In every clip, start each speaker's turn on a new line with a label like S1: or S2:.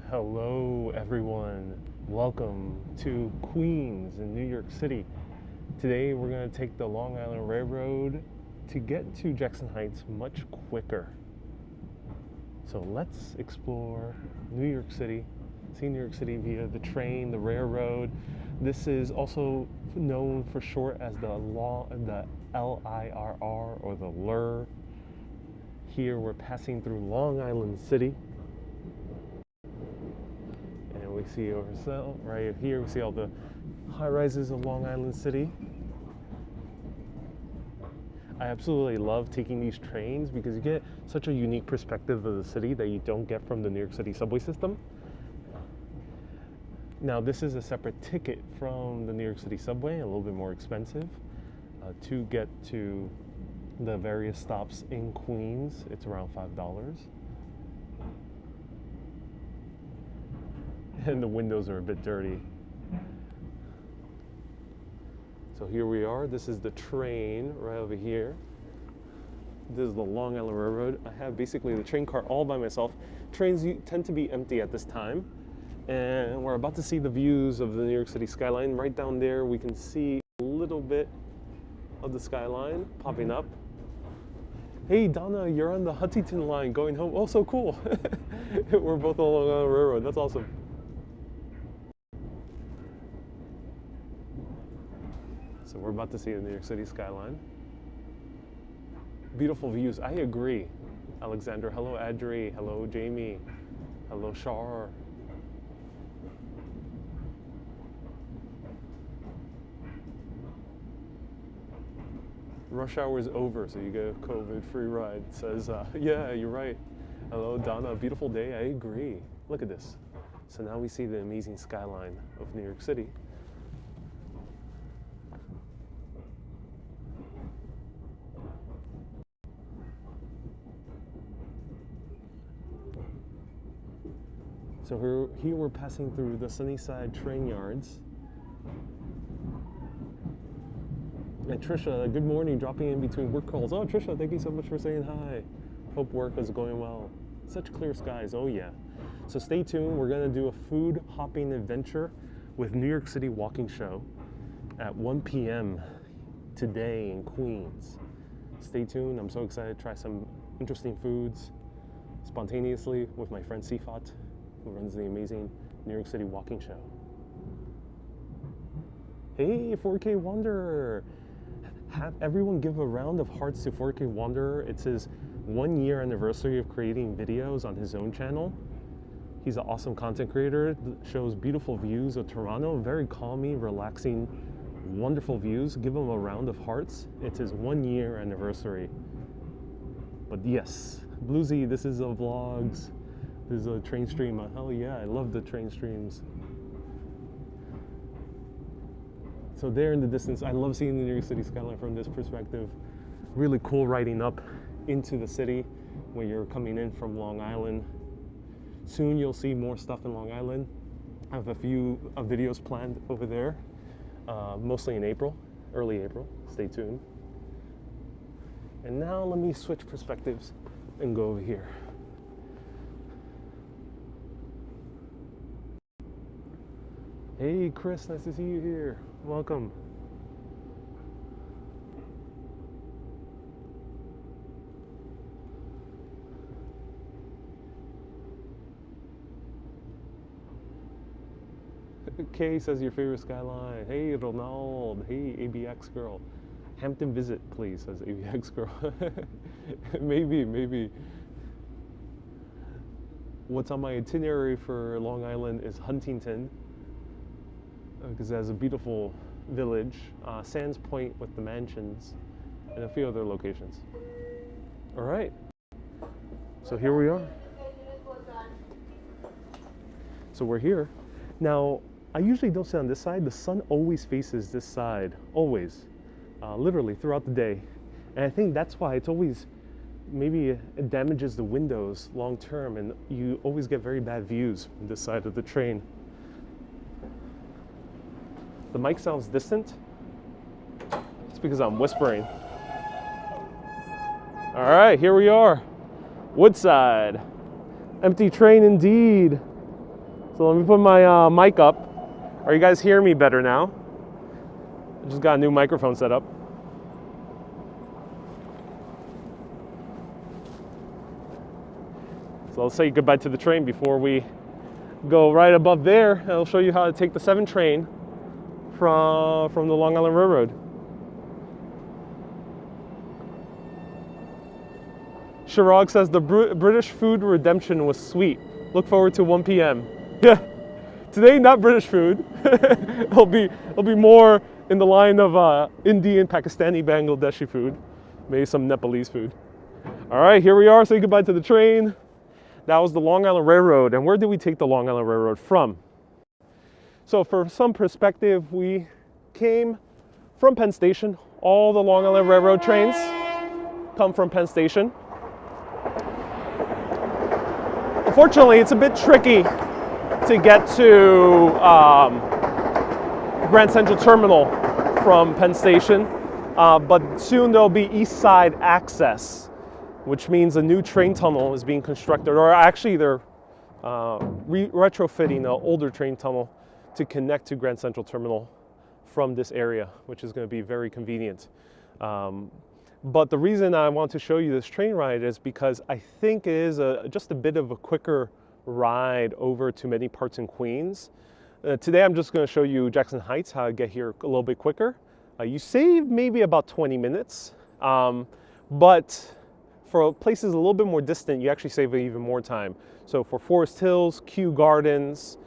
S1: Hello everyone, welcome to Queens in New York City. Today we're going to take the Long Island Railroad to get to Jackson Heights much quicker. So let's explore New York City, see New York City via the train, the railroad. This is also known for short as the LIRR or the LIR. Here we're passing through Long Island City. We see right here, we see all the high rises of Long Island City. I absolutely love taking these trains because you get such a unique perspective of the city that you don't get from the New York City subway system. Now, this is a separate ticket from the New York City subway, a little bit more expensive. To get to the various stops in Queens, it's around $5. And the windows are a bit dirty. So here we are. This is the train right over here. This is the Long Island Railroad. I have basically the train car all by myself. Trains tend to be empty at this time. And we're about to see the views of the New York City skyline. Right down there, we can see a little bit of the skyline popping up. Hey Donna, you're on the Huntington line going home. Oh, so cool. We're both on the Long Island Railroad. That's awesome. So we're about to see the New York City skyline. Beautiful views, I agree. Alexander, hello Adri, hello Jamie, hello Shar. Rush hour is over, so you get a COVID-free ride. It says, yeah, you're right. Hello Donna, beautiful day, I agree. Look at this. So now we see the amazing skyline of New York City. So here we're passing through the Sunnyside train yards. And Trisha, good morning, dropping in between work calls. Oh, Trisha, thank you so much for saying hi. Hope work is going well. Such clear skies, oh yeah. So stay tuned, we're gonna do a food hopping adventure with New York City Walking Show at 1 p.m. today in Queens. Stay tuned, I'm so excited to try some interesting foods spontaneously with my friend Sifat, who runs the amazing New York City Walking Show. Hey, 4K Wanderer! Have everyone give a round of hearts to 4K Wanderer. It's his 1 year anniversary of creating videos on his own channel. He's an awesome content creator, shows beautiful views of Toronto, very calming, relaxing, wonderful views. Give him a round of hearts. It's his 1 year anniversary. But yes, Bluesy, this is a vlogs. There's a train stream. Hell yeah, I love the train streams. So there in the distance, I love seeing the New York City skyline from this perspective. Really cool riding up into the city when you're coming in from Long Island. Soon you'll see more stuff in Long Island. I have a few videos planned over there, mostly in April, early April. Stay tuned. And now let me switch perspectives and go over here. Hey Chris, nice to see you here. Welcome. Kay says your favorite skyline. Hey Ronald. Hey ABX girl. Hampton visit please, says ABX girl. Maybe. What's on my itinerary for Long Island is Huntington, because it has a beautiful village, Sands Point with the mansions, and a few other locations. All right, so here we are. So we're here. Now, I usually don't sit on this side. The sun always faces this side, always, literally throughout the day. And I think that's why it's always, maybe it damages the windows long term, and you always get very bad views from this side of the train. The mic sounds distant. It's because I'm whispering. All right, here we are. Woodside. Empty train indeed. So let me put my mic up. Are you guys hearing me better now? I just got a new microphone set up. So I'll say goodbye to the train before we go right above there. I'll show you how to take the 7 train from the Long Island Railroad. Shirag says the British food redemption was sweet. Look forward to 1 p.m. Yeah, today not British food. it'll be more in the line of Indian, Pakistani, Bangladeshi food, maybe some Nepalese food. All right, here we are. Say goodbye to the train. That was the Long Island Railroad. And where did we take the Long Island Railroad from? So for some perspective, we came from Penn Station. All the Long Island Railroad trains come from Penn Station. Unfortunately, it's a bit tricky to get to Grand Central Terminal from Penn Station, but soon there'll be East Side access, which means a new train tunnel is being constructed, or actually they're retrofitting an older train tunnel to connect to Grand Central Terminal from this area, which is going to be very convenient. But the reason I want to show you this train ride is because I think it is just a bit of a quicker ride over to many parts in Queens. Today I'm just going to show you Jackson Heights, how to get here a little bit quicker. You save maybe about 20 minutes, but for places a little bit more distant, you actually save even more time. So for Forest Hills, Kew Gardens,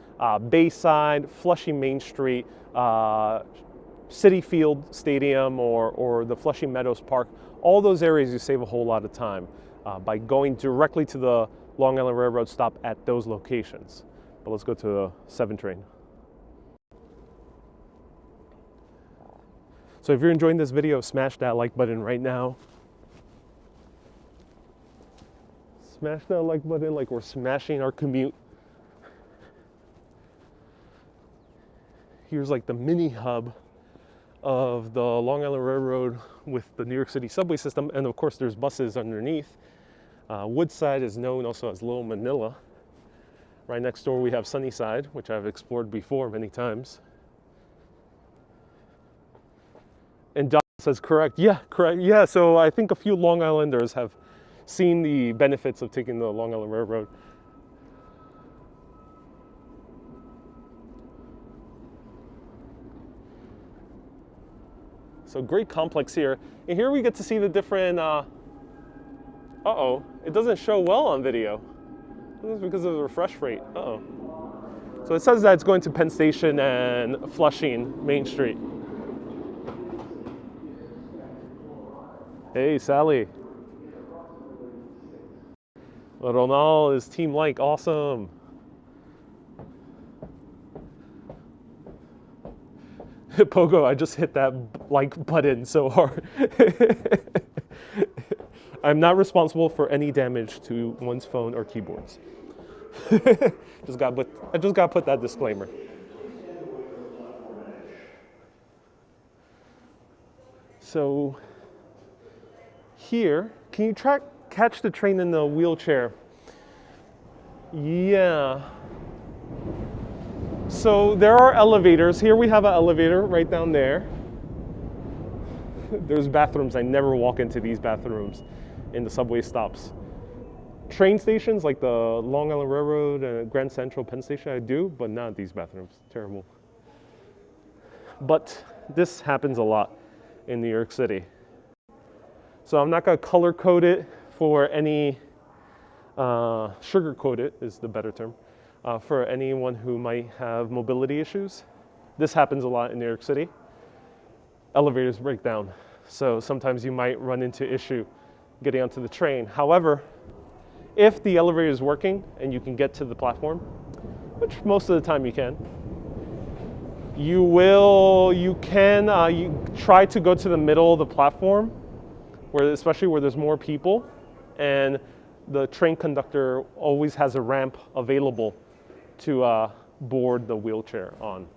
S1: Bayside, Flushing Main Street, City Field Stadium, or the Flushing Meadows Park, all those areas you save a whole lot of time by going directly to the Long Island Railroad stop at those locations. But let's go to the 7 train. So if you're enjoying this video, smash that like button right now. Smash that like button like we're smashing our commute. Here's like the mini hub of the Long Island Railroad with the New York City subway system, and of course there's buses underneath. Woodside is known also as Little Manila. Right next door we have Sunnyside, which I've explored before many times. And Don says correct. Yeah, correct. Yeah, so I think a few Long Islanders have seen the benefits of taking the Long Island Railroad. So great complex here. And here we get to see the different, uh-oh, it doesn't show well on video. This is because of the refresh rate, uh-oh. So it says that it's going to Penn Station and Flushing Main Street. Hey, Sally. Ronald is team like, awesome. Pogo, I just hit that like button so hard. I'm not responsible for any damage to one's phone or keyboards. I just got to put that disclaimer. So here, can you catch the train in the wheelchair? Yeah. So there are elevators. Here we have an elevator right down there. There's bathrooms. I never walk into these bathrooms in the subway stops. Train stations like the Long Island Railroad and Grand Central Penn Station, I do, but not these bathrooms. Terrible. But this happens a lot in New York City. So I'm not going to color code it for any, sugar coat it is the better term, for anyone who might have mobility issues. This happens a lot in New York City. Elevators break down. So sometimes you might run into issue getting onto the train. However, if the elevator is working and you can get to the platform, which most of the time you can, you try to go to the middle of the platform, especially where there's more people, and the train conductor always has a ramp available to board the wheelchair on.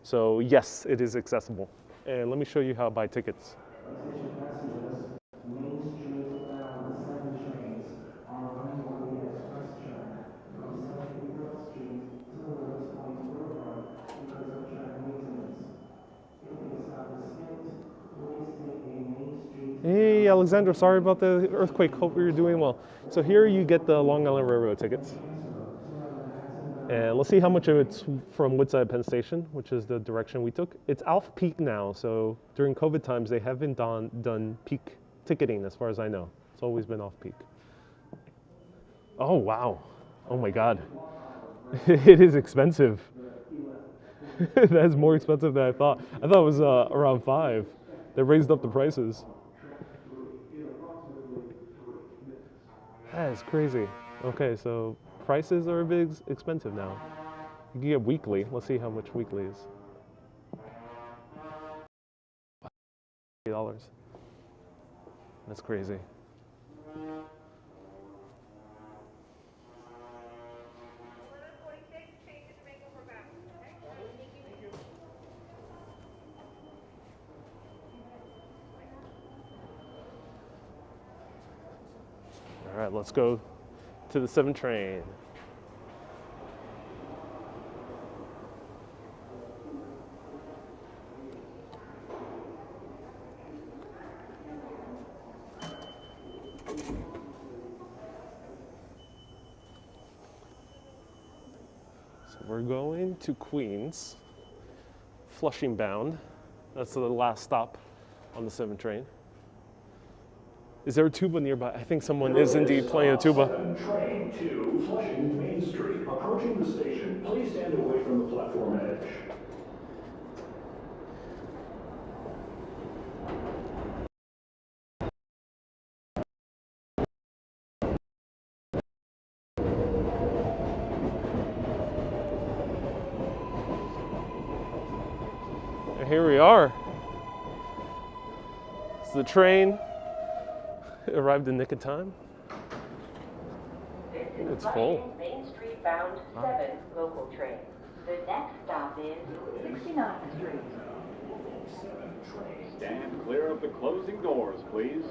S1: So yes, it is accessible. And let me show you how to buy tickets.
S2: Attention passengers, Main Street bound 7 trains are running on the express track from 78th Street to the
S1: Hey, Alexander, sorry about the earthquake. Hope you're doing well. So here you get the Long Island Railroad tickets. And let's see how much of it's from Woodside Penn Station, which is the direction we took. It's off peak now, so during COVID times, they haven't done peak ticketing as far as I know. It's always been off peak. Oh, wow. Oh my God. It is expensive. That's more expensive than I thought. I thought it was around 5. They raised up the prices. That is crazy. Okay, so prices are a bit expensive now. You can get weekly. Let's see how much weekly is. $8. That's crazy. All right, let's go to the 7 train. So we're going to Queens, Flushing bound. That's the last stop on the 7 train. Is there a tuba nearby? I think someone is indeed playing a tuba.
S3: 7 train to Flushing Main Street. Approaching the station, please stand away from the platform edge.
S1: And here we are. It's the train. It arrived in nick of time.
S4: This is
S1: It's
S4: Flushing
S1: full.
S4: Main Street bound 7 local train. The next stop is 69th Street.
S3: 7 train.
S5: Stand clear of the closing doors, please.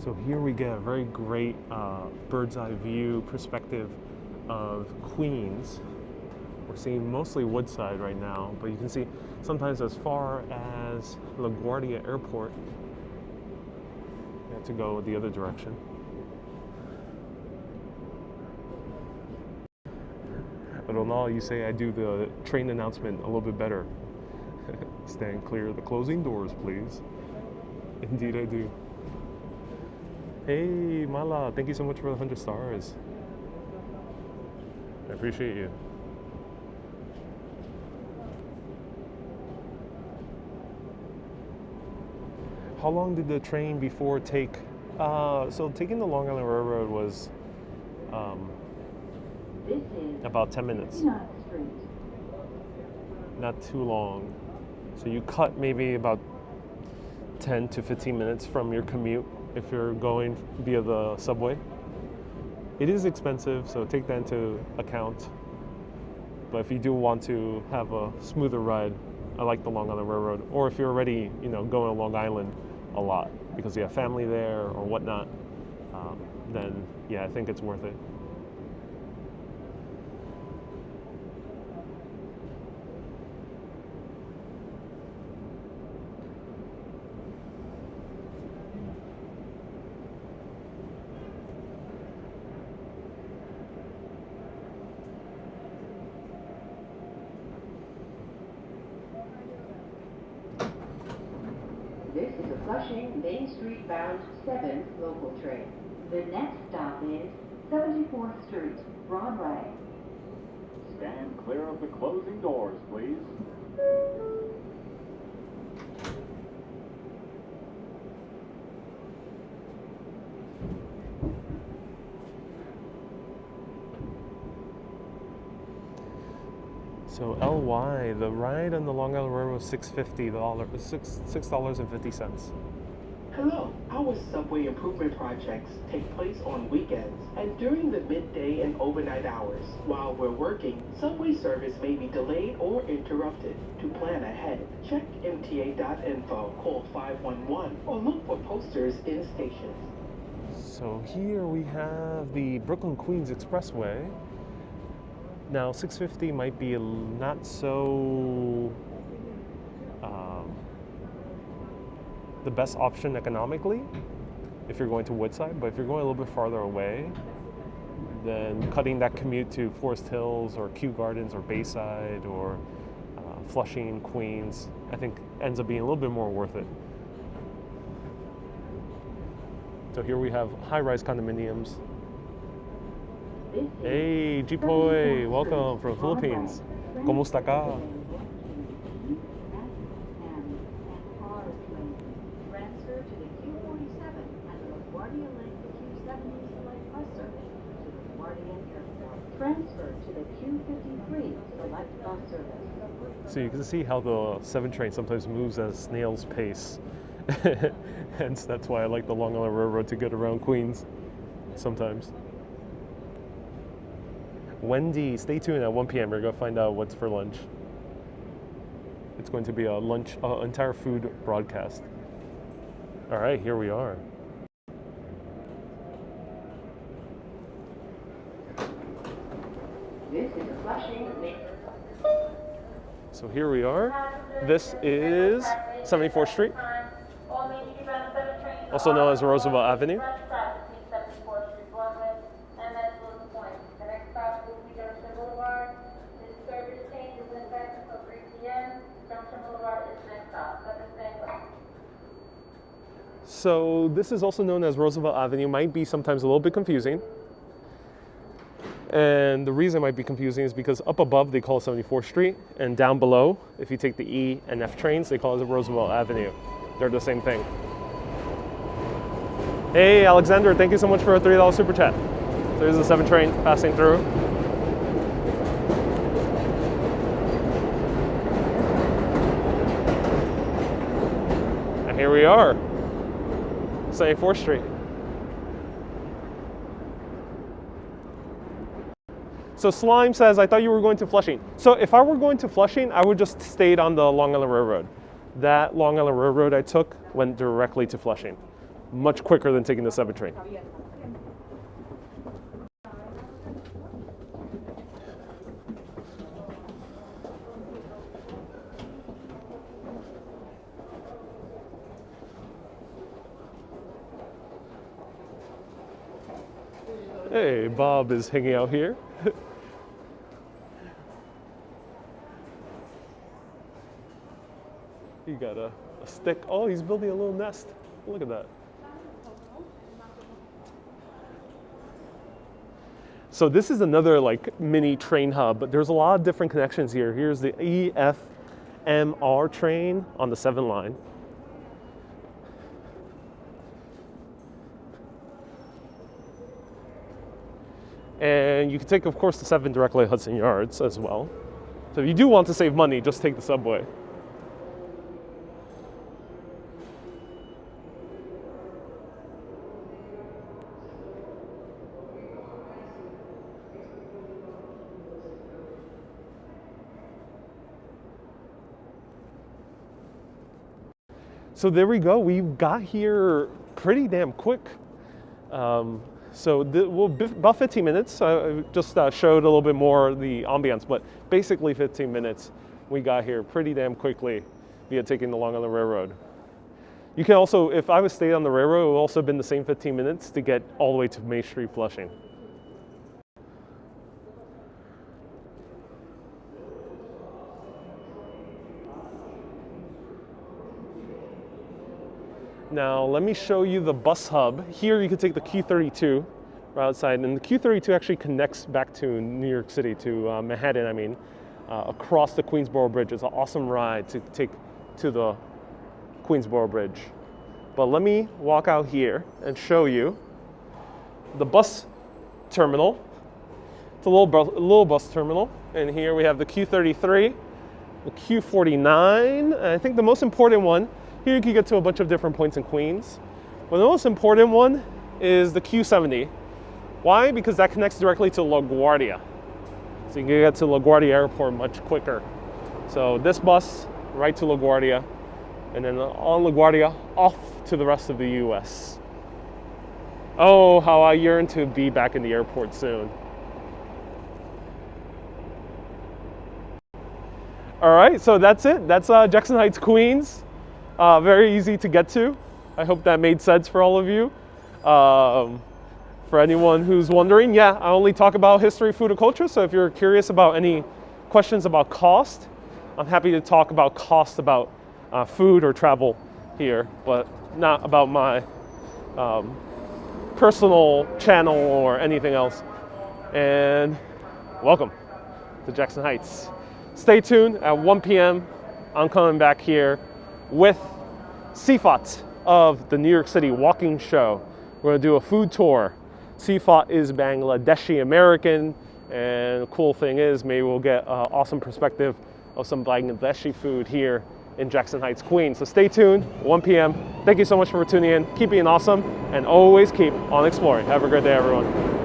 S1: So here we get a very great bird's eye view perspective of Queens. We're seeing mostly Woodside right now, but you can see sometimes as far as LaGuardia Airport. You have to go the other direction. I don't know, you say I do the train announcement a little bit better. Stand clear of the closing doors, please. Indeed I do. Hey, Mala, thank you so much for the 100 stars. I appreciate you. How long did the train before take? So taking the Long Island Railroad was
S4: This is
S1: about 10 minutes,
S4: 69th Street.
S1: not too long. So you cut maybe about 10 to 15 minutes from your commute if you're going via the subway. It is expensive, so take that into account. But if you do want to have a smoother ride, I like the Long Island Railroad. Or if you're already, going to Long Island a lot because you have family there or whatnot, then yeah, I think it's worth it.
S4: This is a Flushing Main Street bound 7 local train. The next stop is 74th Street, Broadway.
S5: Stand clear of the closing doors, please.
S1: So LY, the ride on the Long Island Railroad was $6.50.
S6: Hello. Our subway improvement projects take place on weekends and during the midday and overnight hours. While we're working, subway service may be delayed or interrupted. To plan ahead, check mta.info, call 511, or look for posters in stations.
S1: So here we have the Brooklyn-Queens Expressway. Now, 650 might be not so the best option economically if you're going to Woodside, but if you're going a little bit farther away, then cutting that commute to Forest Hills or Kew Gardens or Bayside or Flushing, Queens, I think ends up being a little bit more worth it. So here we have high-rise condominiums. Hey, Jipoy, welcome from Philippines. ¿Cómo está acá?
S4: Transfer to the Q47 at LaGuardia Lake Q70 Select Bus Service to LaGuardia Airport. Transfer to the Q53 Select Bus Service.
S1: So you can see how the 7 train sometimes moves at a snail's pace. Hence, that's why I like the Long Island Railroad to get around Queens sometimes. Wendy, stay tuned at 1 p.m. We're going to find out what's for lunch. It's going to be a lunch, entire food broadcast. All right, here we are.
S4: This is Flushing.
S1: So here we are. This is 74th Street, also known as Roosevelt Avenue. So this is also known as Roosevelt Avenue. Might be sometimes a little bit confusing. And the reason it might be confusing is because up above they call it 74th Street, and down below, if you take the E and F trains, they call it Roosevelt Avenue. They're the same thing. Hey, Alexander, thank you so much for a $3 super chat. So here's the 7 train passing through. And here we are, 74th Street. So Slime says, I thought you were going to Flushing. So if I were going to Flushing, I would just stayed on the Long Island Railroad. That Long Island Railroad I took went directly to Flushing. Much quicker than taking the 7 train. Hey, Bob is hanging out here. He got a stick. Oh, he's building a little nest. Look at that. So this is another like mini train hub, but there's a lot of different connections here. Here's the EFMR train on the 7 line. And you can take, of course, the 7 directly at Hudson Yards as well. So if you do want to save money, just take the subway. So there we go. We got here pretty damn quick. About 15 minutes. I just showed a little bit more the ambiance, but basically 15 minutes. We got here pretty damn quickly via taking the Long Island Railroad. You can also, if I was stayed on the railroad, it would also have been the same 15 minutes to get all the way to Main Street, Flushing. Now let me show you the bus hub. Here you can take the Q32 right outside, and the Q32 actually connects back to New York City, to Manhattan, I mean, across the Queensboro Bridge. It's an awesome ride to take to the Queensboro Bridge. But let me walk out here and show you the bus terminal. It's a little bus terminal. And here we have the Q33, the Q49. And I think the most important one, here you can get to a bunch of different points in Queens. But the most important one is the Q70. Why? Because that connects directly to LaGuardia. So you can get to LaGuardia Airport much quicker. So this bus, right to LaGuardia, and then on LaGuardia, off to the rest of the US. Oh, how I yearn to be back in the airport soon. All right, so that's it. That's Jackson Heights, Queens. Very easy to get to. I hope that made sense for all of you. For anyone who's wondering, yeah, I only talk about history, food, and culture. So if you're curious about any questions about cost, I'm happy to talk about cost about food or travel here, but not about my personal channel or anything else. And welcome to Jackson Heights. Stay tuned. At 1 p.m. I'm coming back here with Sifat of the New York City Walking Show. We're going to do a food tour. Sifat is Bangladeshi American, and the cool thing is maybe we'll get an awesome perspective of some Bangladeshi food here in Jackson Heights, Queens. So stay tuned, 1 p.m. Thank you so much for tuning in. Keep being awesome, and always keep on exploring. Have a great day, everyone.